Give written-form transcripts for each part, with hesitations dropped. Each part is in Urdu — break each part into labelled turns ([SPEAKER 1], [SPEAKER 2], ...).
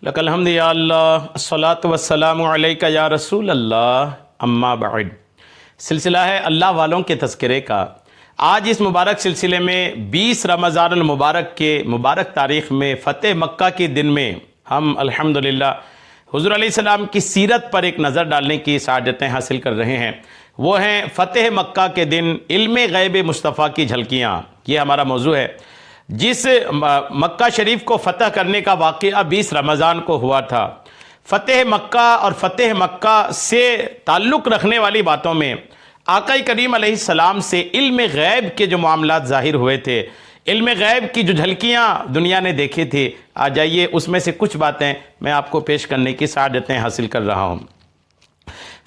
[SPEAKER 1] لک الحمد یا اللہ الصلاۃ والسلام علیک یا رسول اللہ اما بعد۔ سلسلہ ہے اللہ والوں کے تذکرے کا۔ آج اس مبارک سلسلے میں 20 رمضان المبارک کے مبارک تاریخ میں فتح مکہ کے دن میں ہم الحمدللہ حضور علیہ السلام کی سیرت پر ایک نظر ڈالنے کی سعادتیں حاصل کر رہے ہیں۔ وہ ہیں فتح مکہ کے دن علم غیب مصطفیٰ کی جھلکیاں۔ یہ ہمارا موضوع ہے۔ جس مکہ شریف کو فتح کرنے کا واقعہ 20 رمضان کو ہوا تھا، فتح مکہ اور فتح مکہ سے تعلق رکھنے والی باتوں میں آقا کریم علیہ السلام سے علم غیب کے جو معاملات ظاہر ہوئے تھے، علم غیب کی جو جھلکیاں دنیا نے دیکھی تھی، آ جائیے اس میں سے کچھ باتیں میں آپ کو پیش کرنے کی سعادتیں حاصل کر رہا ہوں۔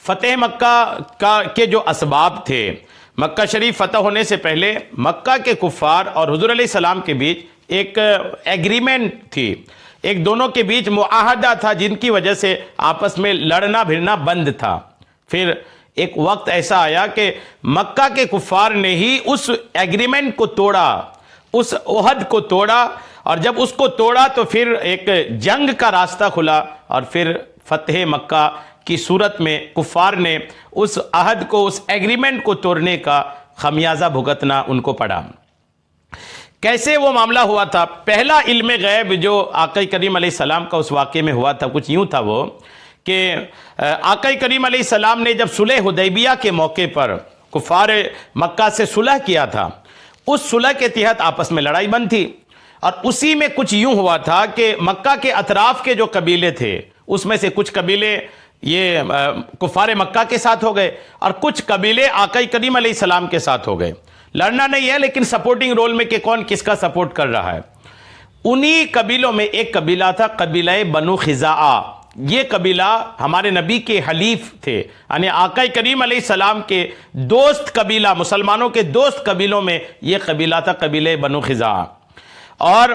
[SPEAKER 1] فتح مکہ کے جو اسباب تھے، مکہ شریف فتح ہونے سے پہلے مکہ کے کفار اور حضور علیہ السلام کے بیچ ایک ایگریمنٹ تھی، ایک دونوں کے بیچ معاہدہ تھا، جن کی وجہ سے آپس میں لڑنا بھڑنا بند تھا۔ پھر ایک وقت ایسا آیا کہ مکہ کے کفار نے ہی اس ایگریمنٹ کو توڑا، اس عہد کو توڑا، اور جب اس کو توڑا تو پھر ایک جنگ کا راستہ کھلا، اور پھر فتح مکہ کی صورت میں کفار نے اس عہد کو، اس ایگریمنٹ کو توڑنے کا خمیازہ بھگتنا ان کو پڑا۔ کیسے وہ معاملہ ہوا تھا؟ پہلا علم غیب جو آقا کریم علیہ السلام کا اس واقعے میں ہوا تھا، کچھ یوں تھا وہ کہ آقا کریم علیہ السلام نے جب صلح حدیبیہ کے موقع پر کفار مکہ سے صلح کیا تھا، اس صلح کے تحت آپس میں لڑائی بند تھی، اور اسی میں کچھ یوں ہوا تھا کہ مکہ کے اطراف کے جو قبیلے تھے، اس میں سے کچھ قبیلے یہ کفار مکہ کے ساتھ ہو گئے، اور کچھ قبیلے آقا کریم علیہ السلام کے ساتھ ہو گئے۔ لڑنا نہیں ہے، لیکن سپورٹنگ رول میں کہ کون کس کا سپورٹ کر رہا ہے۔ انہی قبیلوں میں ایک قبیلہ تھا، قبیلہ بنو خزاعہ۔ یہ قبیلہ ہمارے نبی کے حلیف تھے، یعنی آقا کریم علیہ السلام کے دوست قبیلہ، مسلمانوں کے دوست قبیلوں میں یہ قبیلہ تھا، قبیلہ بنو خزاعہ۔ اور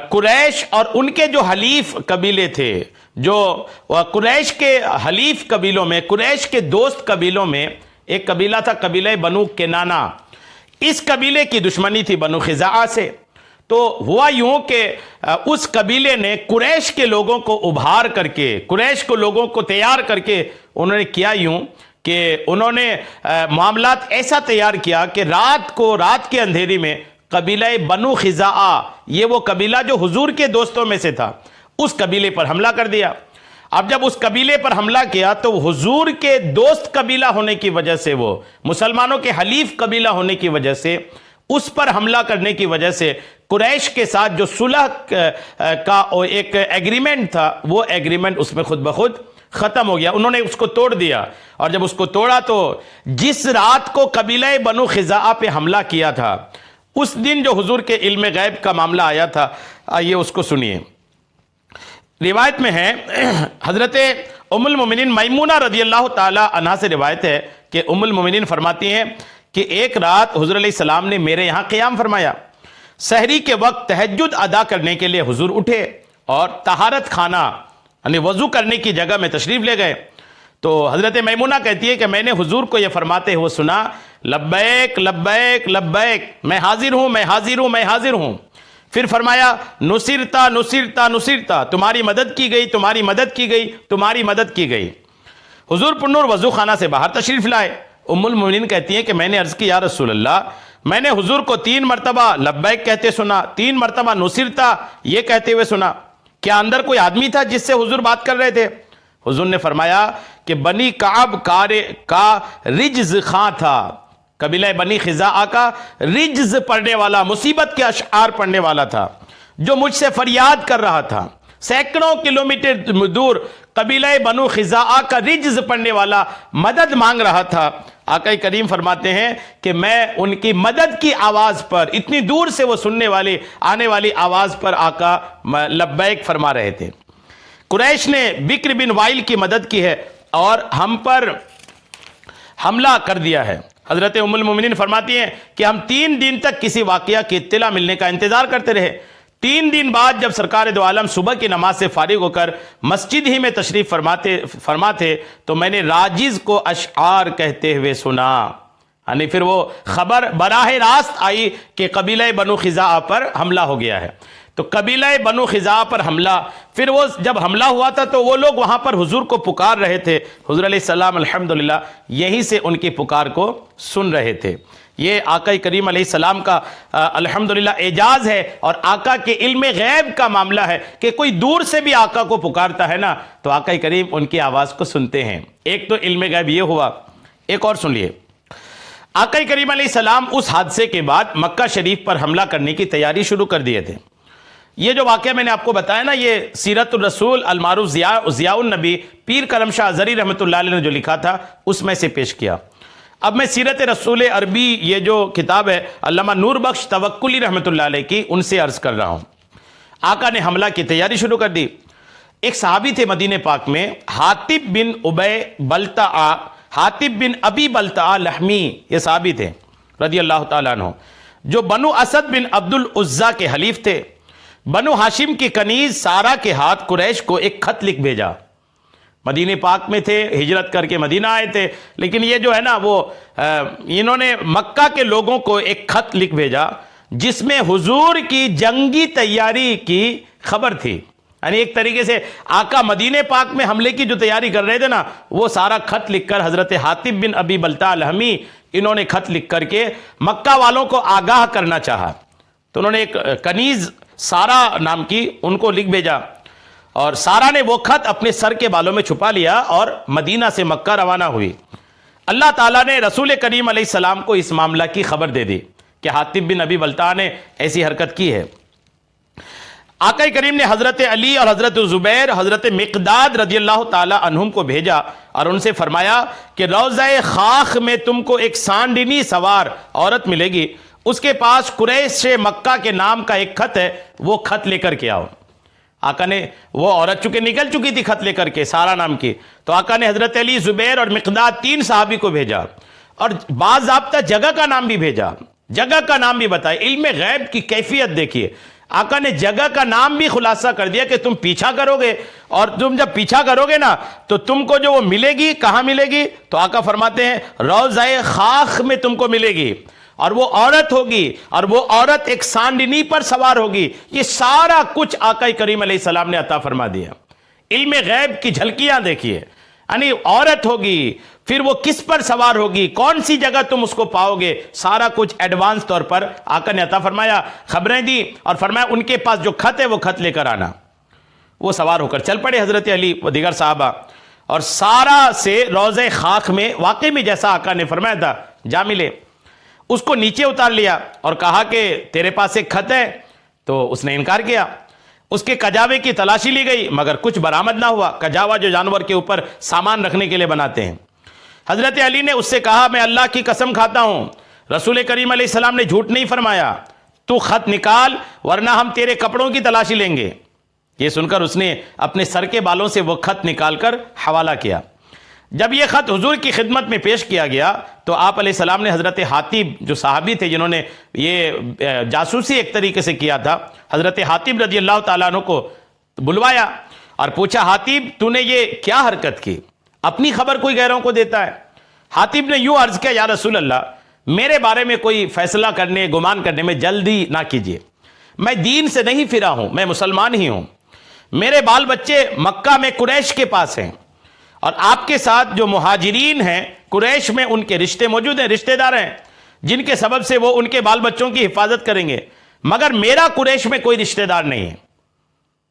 [SPEAKER 1] قریش اور ان کے جو حلیف قبیلے تھے، جو قریش کے حلیف قبیلوں میں، قریش کے دوست قبیلوں میں ایک قبیلہ تھا، قبیلہ بنو کنانہ۔ اس قبیلے کی دشمنی تھی بنو خزاعہ سے۔ تو ہوا یوں کہ اس قبیلے نے قریش کے لوگوں کو ابھار کر کے، قریش کو لوگوں کو تیار کر کے انہوں نے کیا یوں کہ انہوں نے معاملات ایسا تیار کیا کہ رات کے اندھیری میں قبیلہ بنو خزاعہ، یہ وہ قبیلہ جو حضور کے دوستوں میں سے تھا، اس قبیلے پر حملہ کر دیا۔ اب جب اس قبیلے پر حملہ کیا تو حضور کے دوست قبیلہ ہونے کی وجہ سے، وہ مسلمانوں کے حلیف قبیلہ ہونے کی وجہ سے، اس پر حملہ کرنے کی وجہ سے قریش کے ساتھ جو صلح کا ایک ایگریمنٹ تھا، وہ ایگریمنٹ اس میں خود بخود ختم ہو گیا۔ انہوں نے اس کو توڑ دیا، اور جب اس کو توڑا تو جس رات کو قبیلہ بنو خزاعہ پہ حملہ کیا تھا، اس دن جو حضور کے علم غیب کا معاملہ آیا تھا، آئیے اس کو سنیے۔ روایت میں ہے، حضرت ام المومنین میمونہ رضی اللہ تعالی عنہا سے روایت ہے کہ ام المومنین فرماتی ہیں کہ ایک رات حضور علیہ السلام نے میرے یہاں قیام فرمایا۔ سحری کے وقت تہجد ادا کرنے کے لیے حضور اٹھے اور طہارت خانہ یعنی وضو کرنے کی جگہ میں تشریف لے گئے۔ تو حضرت میمونہ کہتی ہے کہ میں نے حضور کو یہ فرماتے ہوئے سنا، لبیک لبیک لبیک، میں حاضر ہوں، میں حاضر ہوں، میں حاضر ہوں۔ پھر فرمایا، نصرتا نصرتا نصرتا، تمہاری مدد کی گئی، تمہاری مدد کی گئی، تمہاری مدد کی گئی۔ حضور پرنور وضو خانہ سے باہر تشریف لائے۔ ام المومنین کہتی ہیں کہ میں نے عرض کی، یا رسول اللہ، میں نے حضور کو 3 مرتبہ لبیک کہتے سنا، 3 مرتبہ نصرتا یہ کہتے ہوئے سنا۔ کیا اندر کوئی آدمی تھا جس سے حضور بات کر رہے تھے؟ حضور نے فرمایا کہ بنی کعب کا رجز خاں تھا، قبیلہ بنی خزاعہ کا رجز پڑھنے والا، مصیبت کے اشعار پڑھنے والا تھا، جو مجھ سے فریاد کر رہا تھا۔ سینکڑوں کلومیٹر دور قبیلہ بنو خزاعہ کا رجز پڑھنے والا مدد مانگ رہا تھا۔ آقا کریم فرماتے ہیں کہ میں ان کی مدد کی آواز پر، اتنی دور سے وہ سننے والی آنے والی آواز پر آقا لبیک فرما رہے تھے۔ قریش نے بکر بن وائل کی مدد کی ہے اور ہم پر حملہ کر دیا ہے۔ حضرت ام المومنین فرماتی ہیں کہ ہم 3 دن تک کسی واقعہ کی اطلاع ملنے کا انتظار کرتے رہے۔ 3 دن بعد جب سرکار دو عالم صبح کی نماز سے فارغ ہو کر مسجد ہی میں تشریف فرما تھے تو میں نے راجز کو اشعار کہتے ہوئے سنا، یعنی پھر وہ خبر براہ راست آئی کہ قبیلہ بنو خزاعہ پر حملہ ہو گیا ہے۔ تو قبیلہ بنو خزاع پر حملہ، پھر وہ جب حملہ ہوا تھا تو وہ لوگ وہاں پر حضور کو پکار رہے تھے، حضور علیہ السلام الحمدللہ یہیں سے ان کی پکار کو سن رہے تھے۔ یہ آقا کریم علیہ السلام کا الحمدللہ اعجاز ہے، اور آقا کے علم غیب کا معاملہ ہے کہ کوئی دور سے بھی آقا کو پکارتا ہے نا تو آقا کریم ان کی آواز کو سنتے ہیں۔ ایک تو علم غیب یہ ہوا، ایک اور سن لیے۔ آقا کریم علیہ السلام اس حادثے کے بعد مکہ شریف پر حملہ کرنے کی تیاری شروع کر دیے تھے۔ یہ جو واقعہ میں نے آپ کو بتایا نا، یہ سیرت الرسول المعروف ضیاء النبی پیر کرم شاہ ازہری رحمۃ اللہ علیہ نے جو لکھا تھا اس میں سے پیش کیا۔ اب میں سیرت رسول عربی، یہ جو کتاب ہے علامہ نور بخش توکلی رحمۃ اللہ علیہ کی، ان سے عرض کر رہا ہوں۔ آقا نے حملہ کی تیاری شروع کر دی۔ ایک صحابی تھے مدینہ پاک میں، حاطب بن ابی بلتع لحمی، یہ صحابی تھے رضی اللہ تعالیٰ عنہ، جو بنو اسد بن عبد العزا کے حلیف تھے۔ بنو ہاشم کی کنیز سارا کے ہاتھ قریش کو ایک خط لکھ بھیجا۔ مدینہ پاک میں تھے، ہجرت کر کے مدینہ آئے تھے، لیکن یہ جو ہے نا وہ انہوں نے مکہ کے لوگوں کو ایک خط لکھ بھیجا جس میں حضور کی جنگی تیاری کی خبر تھی۔ یعنی ایک طریقے سے آقا مدینہ پاک میں حملے کی جو تیاری کر رہے تھے نا، وہ سارا خط لکھ کر حضرت حاطب بن ابی بلتع لحمی، انہوں نے خط لکھ کر کے مکہ والوں کو آگاہ کرنا چاہا۔ تو انہوں نے ایک کنیز سارا نام کی ان کو لکھ بھیجا، اور سارا نے وہ خط اپنے سر کے بالوں میں چھپا لیا اور مدینہ سے مکہ روانہ ہوئی۔ اللہ تعالیٰ نے رسول کریم علیہ السلام کو اس معاملہ کی خبر دے دی کہ حاطب بن ابی بلتع نے ایسی حرکت کی ہے۔ آقا کریم نے حضرت علی اور حضرت زبیر، حضرت مقداد رضی اللہ تعالی عنہم کو بھیجا اور ان سے فرمایا کہ روضہ خاخ میں تم کو ایک سانڈنی سوار عورت ملے گی، اس کے پاس قریش مکہ کے نام کا ایک خط ہے، وہ خط لے کر کے آؤ۔ آقا نے، وہ عورت چونکہ نکل چکی تھی خط لے کر کے سارا نام کی، تو آقا نے حضرت علی، زبیر اور مقداد 3 صحابی کو بھیجا، اور باضابطہ جگہ کا نام بھی بھیجا، جگہ کا نام بھی بتایا۔ علم غیب کی کیفیت دیکھیے، آقا نے جگہ کا نام بھی خلاصہ کر دیا کہ تم پیچھا کرو گے، اور تم جب پیچھا کرو گے نا تو تم کو جو وہ ملے گی، کہاں ملے گی؟ تو آقا فرماتے ہیں روضہ خاخ میں تم کو ملے گی، اور وہ عورت ہوگی، اور وہ عورت ایک سانڈنی پر سوار ہوگی۔ یہ سارا کچھ آقا کریم علیہ السلام نے عطا فرما دیا۔ علم غیب کی جھلکیاں دیکھیے، یعنی عورت ہوگی، پھر وہ کس پر سوار ہوگی، کون سی جگہ تم اس کو پاؤ گے، سارا کچھ ایڈوانس طور پر آقا نے عطا فرمایا، خبریں دی، اور فرمایا ان کے پاس جو خط ہے وہ خط لے کر آنا۔ وہ سوار ہو کر چل پڑے حضرت علی و دیگر صحابہ، اور سارا سے روضہ خاک میں واقعی میں جیسا آقا نے فرمایا تھا جا ملے۔ اس کو نیچے اتار لیا اور کہا کہ تیرے پاس ایک خط ہے، تو اس نے انکار کیا۔ اس کے کجاوے کی تلاشی لی گئی مگر کچھ برآمد نہ ہوا۔ کجاوا جو جانور کے اوپر سامان رکھنے کے لیے بناتے ہیں۔ حضرت علی نے اس سے کہا میں اللہ کی قسم کھاتا ہوں رسول کریم علیہ السلام نے جھوٹ نہیں فرمایا، تو خط نکال ورنہ ہم تیرے کپڑوں کی تلاشی لیں گے۔ یہ سن کر اس نے اپنے سر کے بالوں سے وہ خط نکال کر حوالہ کیا۔ جب یہ خط حضور کی خدمت میں پیش کیا گیا تو آپ علیہ السلام نے حضرت حاطب جو صحابی تھے جنہوں نے یہ جاسوسی ایک طریقے سے کیا تھا، حضرت حاطب رضی اللہ تعالیٰ عنہ کو بلوایا اور پوچھا حاطب تو نے یہ کیا حرکت کی، اپنی خبر کوئی غیروں کو دیتا ہے؟ حاطب نے یوں عرض کیا یا رسول اللہ میرے بارے میں کوئی فیصلہ کرنے گمان کرنے میں جلدی نہ کیجیے، میں دین سے نہیں پھرا ہوں، میں مسلمان ہی ہوں، میرے بال بچے مکہ میں قریش کے پاس ہیں، اور آپ کے ساتھ جو مہاجرین ہیں قریش میں ان کے رشتے موجود ہیں، رشتے دار ہیں جن کے سبب سے وہ ان کے بال بچوں کی حفاظت کریں گے، مگر میرا قریش میں کوئی رشتے دار نہیں ہے۔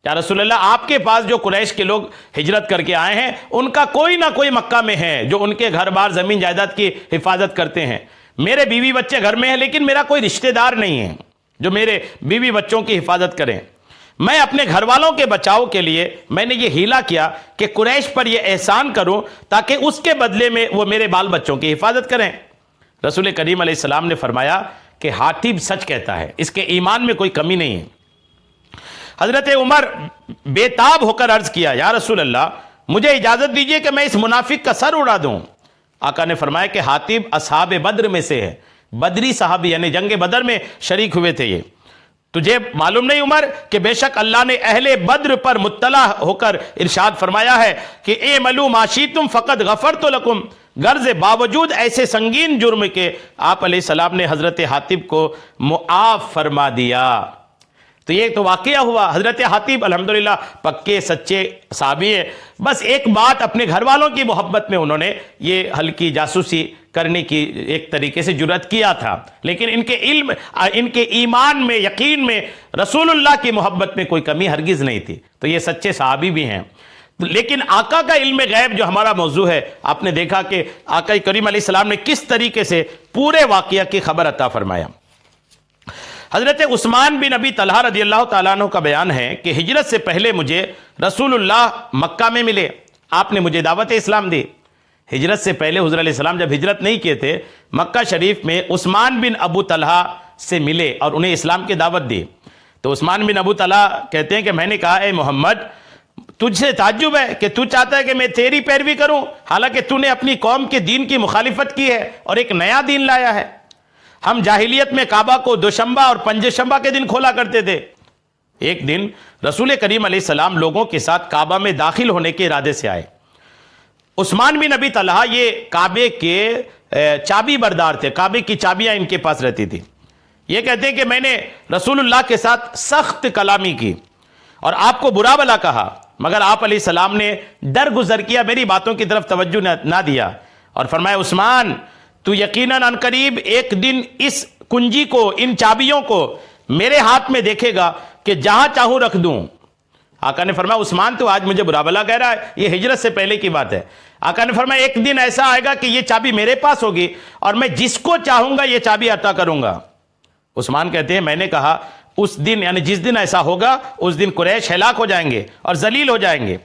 [SPEAKER 1] یا رسول اللہ آپ کے پاس جو قریش کے لوگ ہجرت کر کے آئے ہیں ان کا کوئی نہ کوئی مکہ میں ہے جو ان کے گھر بار زمین جائیداد کی حفاظت کرتے ہیں، میرے بیوی بچے گھر میں ہیں لیکن میرا کوئی رشتے دار نہیں ہے جو میرے بیوی بچوں کی حفاظت کریں۔ میں اپنے گھر والوں کے بچاؤ کے لیے میں نے یہ ہیلا کیا کہ قریش پر یہ احسان کروں تاکہ اس کے بدلے میں وہ میرے بال بچوں کی حفاظت کریں۔ رسول کریم علیہ السلام نے فرمایا کہ حاطب سچ کہتا ہے، اس کے ایمان میں کوئی کمی نہیں ہے۔ حضرت عمر بے تاب ہو کر عرض کیا یا رسول اللہ مجھے اجازت دیجئے کہ میں اس منافق کا سر اڑا دوں۔ آقا نے فرمایا کہ حاطب اصحاب بدر میں سے ہے، بدری صحابی یعنی جنگ بدر میں شریک ہوئے تھے۔ یہ تجھے معلوم نہیں عمر کہ بے شک اللہ نے اہل بدر پر مطلع ہو کر ارشاد فرمایا ہے کہ اعملوا ما شئتم فقد غفرت لکم، غرض باوجود ایسے سنگین جرم کے آپ علیہ السلام نے حضرت حاطب کو معاف فرما دیا۔ تو یہ تو واقعہ ہوا. حضرت حاتب الحمدللہ پکے سچے صحابی ہیں. بس ایک بات اپنے گھر والوں کی محبت میں انہوں نے یہ ہلکی جاسوسی کرنے کی ایک طریقے سے جرأت کیا تھا، لیکن ان کے علم، ان کے ایمان میں، یقین میں، رسول اللہ کی محبت میں کوئی کمی ہرگز نہیں تھی. تو یہ سچے صحابی بھی ہیں. لیکن آقا کا علم غیب جو ہمارا موضوع ہے، آپ نے دیکھا کہ آقا کریم علیہ السلام نے کس طریقے سے پورے واقعہ کی خبر عطا فرمایا. حضرت عثمان بن ابی طلحہ رضی اللہ تعالیٰ عنہ کا بیان ہے کہ ہجرت سے پہلے مجھے رسول اللہ مکہ میں ملے. آپ نے مجھے دعوت اسلام دی. ہجرت سے پہلے حضور علیہ السلام جب ہجرت نہیں کیے تھے، مکہ شریف میں عثمان بن ابو طلحہ سے ملے اور انہیں اسلام کی دعوت دی. تو عثمان بن ابو طلحہ کہتے ہیں کہ میں نے کہا اے محمد، تجھ سے تعجب ہے کہ تو چاہتا ہے کہ میں تیری پیروی کروں، حالانکہ تو نے اپنی قوم کے دین کی مخالفت کی ہے اور ایک نیا دین لایا ہے. ہم جاہلیت میں کعبہ کو دوشنبہ اور پنجشنبہ کے دن کھولا کرتے تھے. ایک دن رسول کریم علیہ السلام لوگوں کے ساتھ کعبہ میں داخل ہونے کے ارادے سے آئے. عثمان بن ابی طلحہ یہ کعبے کے چابی بردار تھے، کعبے کی چابیاں ان کے پاس رہتی تھی. یہ کہتے ہیں کہ میں نے رسول اللہ کے ساتھ سخت کلامی کی اور آپ کو برا بلا کہا، مگر آپ علیہ السلام نے درگزر کیا، میری باتوں کی طرف توجہ نہ دیا اور فرمایا عثمان، تو یقیناً ان قریب ایک دن اس کنجی کو، ان چابیوں کو میرے ہاتھ میں دیکھے گا کہ جہاں چاہوں رکھ دوں. آقا نے فرمایا عثمان تو آج مجھے برا بلا کہہ رہا ہے، یہ ہجرت سے پہلے کی بات ہے. آقا نے فرمایا ایک دن ایسا آئے گا کہ یہ چابی میرے پاس ہوگی اور میں جس کو چاہوں گا یہ چابی عطا کروں گا. عثمان کہتے ہیں میں نے کہا اس دن، یعنی جس دن ایسا ہوگا اس دن قریش ہلاک ہو جائیں گے اور ذلیل ہو جائیں گے.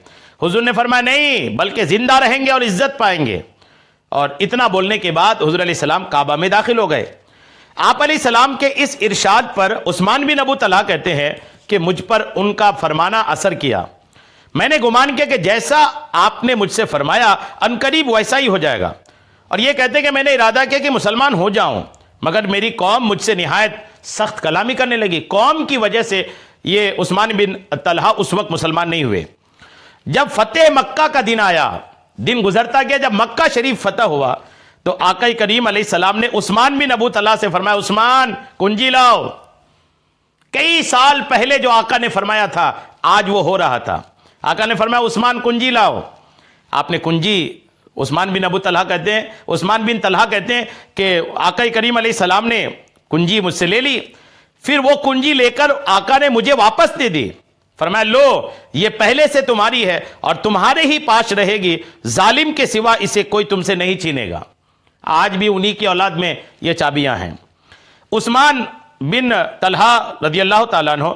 [SPEAKER 1] حضور نے فرمایا نہیں، بلکہ زندہ رہیں گے اور عزت پائیں گے. اور اتنا بولنے کے بعد حضور علیہ السلام کعبہ میں داخل ہو گئے. آپ علیہ السلام کے اس ارشاد پر عثمان بن ابو طلحہ کہتے ہیں کہ مجھ پر ان کا فرمانا اثر کیا. میں نے گمان کیا کہ جیسا آپ نے مجھ سے فرمایا عنقریب ویسا ہی ہو جائے گا. اور یہ کہتے ہیں کہ میں نے ارادہ کیا کہ مسلمان ہو جاؤں، مگر میری قوم مجھ سے نہایت سخت کلامی کرنے لگی. قوم کی وجہ سے یہ عثمان بن طلحہ اس وقت مسلمان نہیں ہوئے. جب فتح مکہ کا دن آیا، دن گزرتا گیا، جب مکہ شریف فتح ہوا تو آقا کریم علیہ السلام نے عثمان بن ابو طلحہ سے فرمایا عثمان کنجی لاؤ. کئی سال پہلے جو آقا نے فرمایا تھا آج وہ ہو رہا تھا. آقا نے فرمایا عثمان کنجی لاؤ. آپ نے کنجی، عثمان بن ابو طلحہ کہتے ہیں، عثمان بن طلحہ کہتے ہیں کہ آقا کریم علیہ السلام نے کنجی مجھ سے لے لی. پھر وہ کنجی لے کر آقا نے مجھے واپس دے دی. فرمایا لو یہ پہلے سے تمہاری ہے اور تمہارے ہی پاس رہے گی، ظالم کے سوا اسے کوئی تم سے نہیں چھینے گا. آج بھی انہی کی اولاد میں یہ چابیاں ہیں. عثمان بن طلحہ رضی اللہ تعالیٰ عنہ،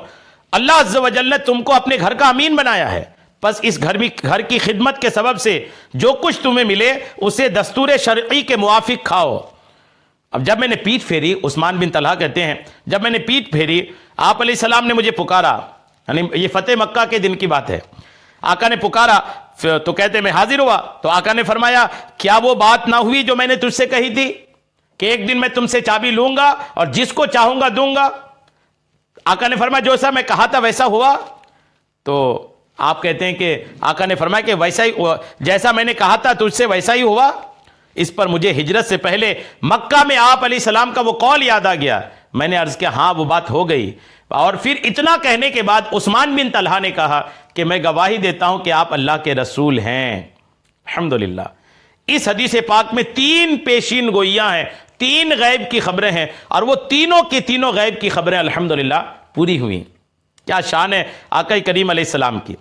[SPEAKER 1] اللہ عز و جل نے تم کو اپنے گھر کا امین بنایا ہے، پس اس گھر کی خدمت کے سبب سے جو کچھ تمہیں ملے اسے دستور شرعی کے موافق کھاؤ. اب جب میں نے پیٹھ پھیری، عثمان بن طلحہ کہتے ہیں جب میں نے پیٹھ پھیری آپ علیہ السلام نے مجھے پکارا، یعنی یہ فتح مکہ کے دن کی بات ہے. آقا نے پکارا تو کہتے میں حاضر ہوا. تو آقا نے فرمایا کیا وہ بات نہ ہوئی جو میں نے تجھ سے کہی تھی کہ ایک دن میں تم سے چابی لوں گا اور جس کو چاہوں گا دوں گا؟ آقا نے فرمایا جو سا میں کہا تھا ویسا ہوا؟ تو آپ کہتے ہیں کہ آقا نے فرمایا کہ ویسا ہی، جیسا میں نے کہا تھا تجھ سے ویسا ہی ہوا. اس پر مجھے ہجرت سے پہلے مکہ میں آپ علیہ السلام کا وہ قول یاد آ گیا. میں نے عرض کیا ہاں وہ بات ہو گئی. اور پھر اتنا کہنے کے بعد عثمان بن طلحہ نے کہا کہ میں گواہی دیتا ہوں کہ آپ اللہ کے رسول ہیں. الحمدللہ. اس حدیث پاک میں 3 پیشین گوئیاں ہیں، 3 غیب کی خبریں ہیں اور وہ تینوں کی تینوں غیب کی خبریں الحمدللہ پوری ہوئیں. کیا شان ہے آقا کریم علیہ السلام کی.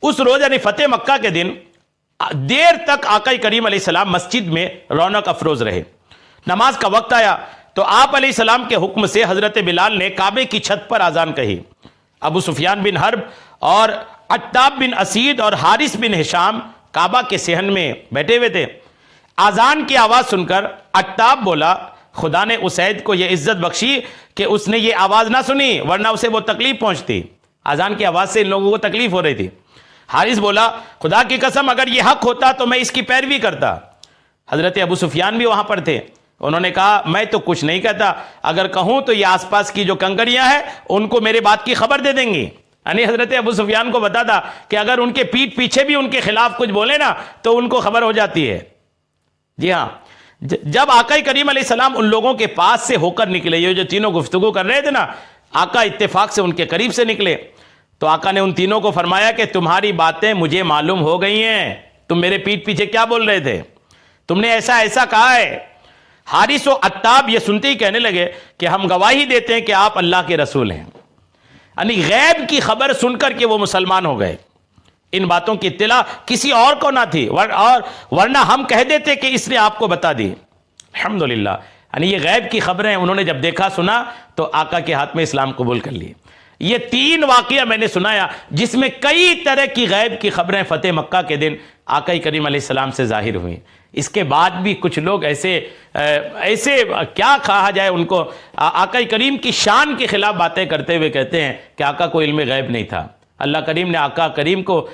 [SPEAKER 1] اس روز یعنی فتح مکہ کے دن دیر تک آقا کریم علیہ السلام مسجد میں رونق افروز رہے. نماز کا وقت آیا تو آپ علیہ السلام کے حکم سے حضرت بلال نے کعبے کی چھت پر اذان کہی. ابو سفیان بن حرب اور عتاب بن اسید اور حارث بن ہشام کعبہ کے صحن میں بیٹھے ہوئے تھے. اذان کی آواز سن کر عتاب بولا خدا نے اسید کو یہ عزت بخشی کہ اس نے یہ آواز نہ سنی ورنہ اسے وہ تکلیف پہنچتی. اذان کی آواز سے ان لوگوں کو تکلیف ہو رہی تھی. حارث بولا خدا کی قسم اگر یہ حق ہوتا تو میں اس کی پیروی کرتا. حضرت ابو سفیان بھی وہاں پر تھے. انہوں نے کہا میں تو کچھ نہیں کہتا، اگر کہوں تو یہ آس پاس کی جو کنکریاں ہیں ان کو میرے بات کی خبر دے دیں گی. یعنی حضرت ابو سفیان کو بتا تھا کہ اگر ان کے پیٹھ پیچھے بھی ان کے خلاف کچھ بولے نا تو ان کو خبر ہو جاتی ہے. جی ہاں، جب آقا کریم علیہ السلام ان لوگوں کے پاس سے ہو کر نکلے، یہ جو تینوں گفتگو کر رہے تھے نا، آقا اتفاق سے ان کے قریب سے نکلے تو آقا نے ان تینوں کو فرمایا کہ تمہاری باتیں مجھے معلوم ہو گئی ہیں، تم میرے پیٹھ پیچھے کیا بول رہے تھے، تم نے ایسا ایسا کہا ہے۔ حارث و عتاب یہ سنتے ہی کہنے لگے کہ ہم گواہی دیتے ہیں کہ آپ اللہ کے رسول ہیں۔ یعنی غیب کی خبر سن کر کے وہ مسلمان ہو گئے، ان باتوں کی اطلاع کسی اور کو نہ تھی، ورنہ ہم کہہ دیتے کہ اس نے آپ کو بتا دی۔ الحمدللہ، یعنی یہ غیب کی خبریں انہوں نے جب دیکھا سنا تو آقا کے ہاتھ میں اسلام قبول کر لیے۔ یہ 3 واقعہ میں نے سنایا جس میں کئی طرح کی غیب کی خبریں فتح مکہ کے دن آقا کریم علیہ السلام سے ظاہر ہوئیں۔ اس کے بعد بھی کچھ لوگ ایسے کیا کہا جائے ان کو، آقا کریم کی شان کے خلاف باتیں کرتے ہوئے کہتے ہیں کہ آقا کو علم غیب نہیں تھا۔ اللہ کریم نے آقا کریم کو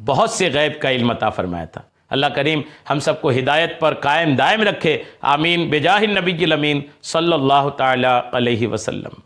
[SPEAKER 1] بہت سے غیب کا علم عطا فرمایا تھا۔ اللہ کریم ہم سب کو ہدایت پر قائم دائم رکھے، آمین، بجاہ النبی الامین صلی اللہ تعالی علیہ وسلم۔